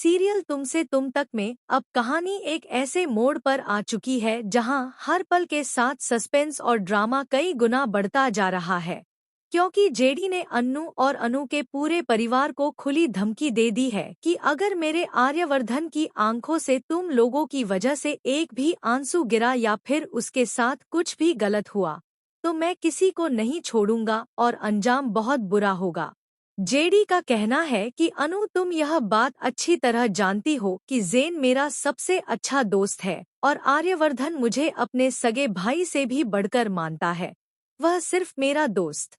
Serial तुमसे तुम तक में अब कहानी एक ऐसे मोड़ पर आ चुकी है जहां हर पल के साथ सस्पेंस और ड्रामा कई गुना बढ़ता जा रहा है। क्योंकि जेडी ने अन्नू और अनु के पूरे परिवार को खुली धमकी दे दी है कि अगर मेरे आर्यवर्धन की आंखों से तुम लोगों की वजह से एक भी आंसू गिरा या फिर उसके साथ कुछ भी गलत हुआ तो मैं किसी को नहीं छोड़ूंगा और अंजाम बहुत बुरा होगा। जेडी का कहना है कि अनु तुम यह बात अच्छी तरह जानती हो कि जेन मेरा सबसे अच्छा दोस्त है और आर्यवर्धन मुझे अपने सगे भाई से भी बढ़कर मानता है। वह सिर्फ मेरा दोस्त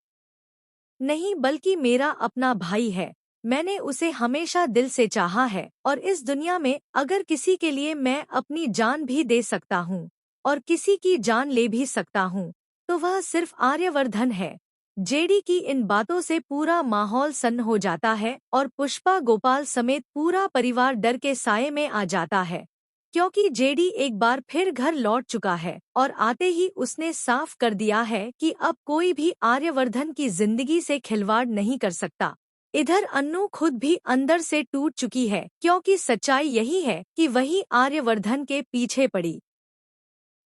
नहीं बल्कि मेरा अपना भाई है। मैंने उसे हमेशा दिल से चाहा है और इस दुनिया में अगर किसी के लिए मैं अपनी जान भी दे सकता हूँ और किसी की जान ले भी सकता हूँ तो वह सिर्फ आर्यवर्धन है। जेडी की इन बातों से पूरा माहौल सन्न हो जाता है और पुष्पा गोपाल समेत पूरा परिवार डर के साये में आ जाता है। क्योंकि जेडी एक बार फिर घर लौट चुका है और आते ही उसने साफ कर दिया है कि अब कोई भी आर्यवर्धन की जिंदगी से खिलवाड़ नहीं कर सकता। इधर अन्नू खुद भी अंदर से टूट चुकी है क्योंकि सच्चाई यही है कि वही आर्यवर्धन के पीछे पड़ी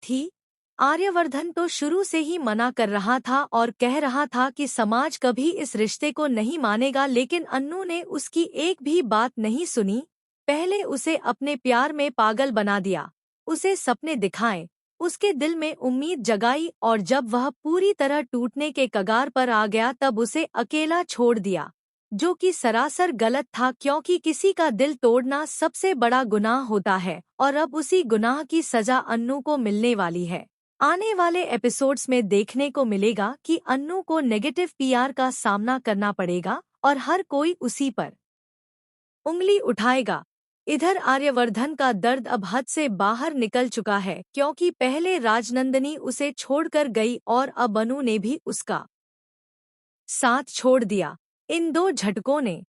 थी। आर्यवर्धन तो शुरू से ही मना कर रहा था और कह रहा था कि समाज कभी इस रिश्ते को नहीं मानेगा, लेकिन अन्नू ने उसकी एक भी बात नहीं सुनी। पहले उसे अपने प्यार में पागल बना दिया, उसे सपने दिखाए, उसके दिल में उम्मीद जगाई और जब वह पूरी तरह टूटने के कगार पर आ गया तब उसे अकेला छोड़ दिया, जो कि सरासर गलत था क्योंकि किसी का दिल तोड़ना सबसे बड़ा गुनाह होता है और अब उसी गुनाह की सजा अन्नू को मिलने वाली है। आने वाले एपिसोड्स में देखने को मिलेगा कि अन्नू को नेगेटिव पीआर का सामना करना पड़ेगा और हर कोई उसी पर उंगली उठाएगा। इधर आर्यवर्धन का दर्द अब हद से बाहर निकल चुका है क्योंकि पहले राजनंदिनी उसे छोड़कर गई और अब अनु ने भी उसका साथ छोड़ दिया। इन दो झटकों ने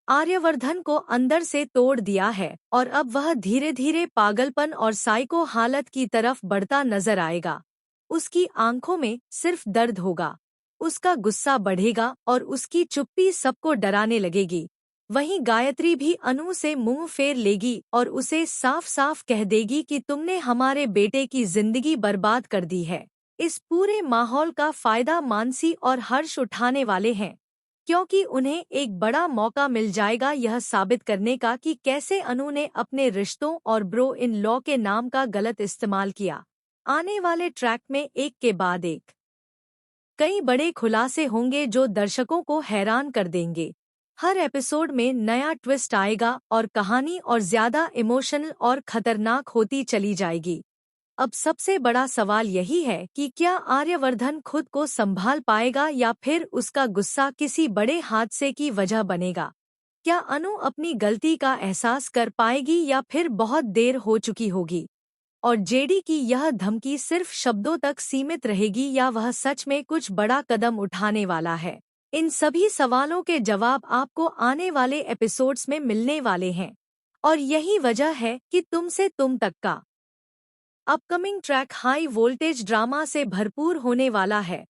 आर्यवर्धन को अंदर से तोड़ दिया है और अब वह धीरे धीरे पागलपन और साइको हालत की तरफ बढ़ता नजर आएगा। उसकी आंखों में सिर्फ दर्द होगा, उसका गुस्सा बढ़ेगा और उसकी चुप्पी सबको डराने लगेगी। वहीं गायत्री भी अनु से मुंह फेर लेगी और उसे साफ साफ कह देगी कि तुमने हमारे बेटे की जिंदगी बर्बाद कर दी है। इस पूरे माहौल का फायदा मानसी और हर्ष उठाने वाले हैं क्योंकि उन्हें एक बड़ा मौका मिल जाएगा यह साबित करने का कि कैसे अनु ने अपने रिश्तों और ब्रो इन लॉ के नाम का गलत इस्तेमाल किया। आने वाले ट्रैक में एक के बाद एक कई बड़े खुलासे होंगे जो दर्शकों को हैरान कर देंगे। हर एपिसोड में नया ट्विस्ट आएगा और कहानी और ज्यादा इमोशनल और खतरनाक होती चली जाएगी। अब सबसे बड़ा सवाल यही है कि क्या आर्यवर्धन खुद को संभाल पाएगा या फिर उसका गुस्सा किसी बड़े हादसे की वजह बनेगा। क्या अनु अपनी गलती का एहसास कर पाएगी या फिर बहुत देर हो चुकी होगी और जेडी की यह धमकी सिर्फ शब्दों तक सीमित रहेगी या वह सच में कुछ बड़ा कदम उठाने वाला है। इन सभी सवालों के जवाब आपको आने वाले एपिसोड्स में मिलने वाले हैं और यही वजह है कि तुमसे तुम तक का upcoming track high voltage drama से भरपूर होने वाला है।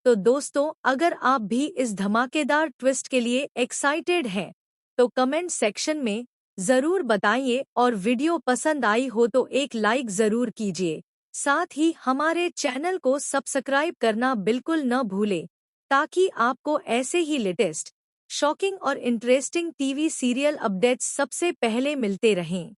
तो दोस्तों, अगर आप भी इस धमाकेदार ट्विस्ट के लिए एक्साइटेड हैं तो कमेंट सेक्शन में जरूर बताइए और वीडियो पसंद आई हो तो एक लाइक जरूर कीजिए। साथ ही हमारे चैनल को सब्सक्राइब करना बिल्कुल न भूलें ताकि आपको ऐसे ही लेटेस्ट, शॉकिंग और इंटरेस्टिंग टीवी सीरियल अपडेट्स सबसे पहले मिलते रहें।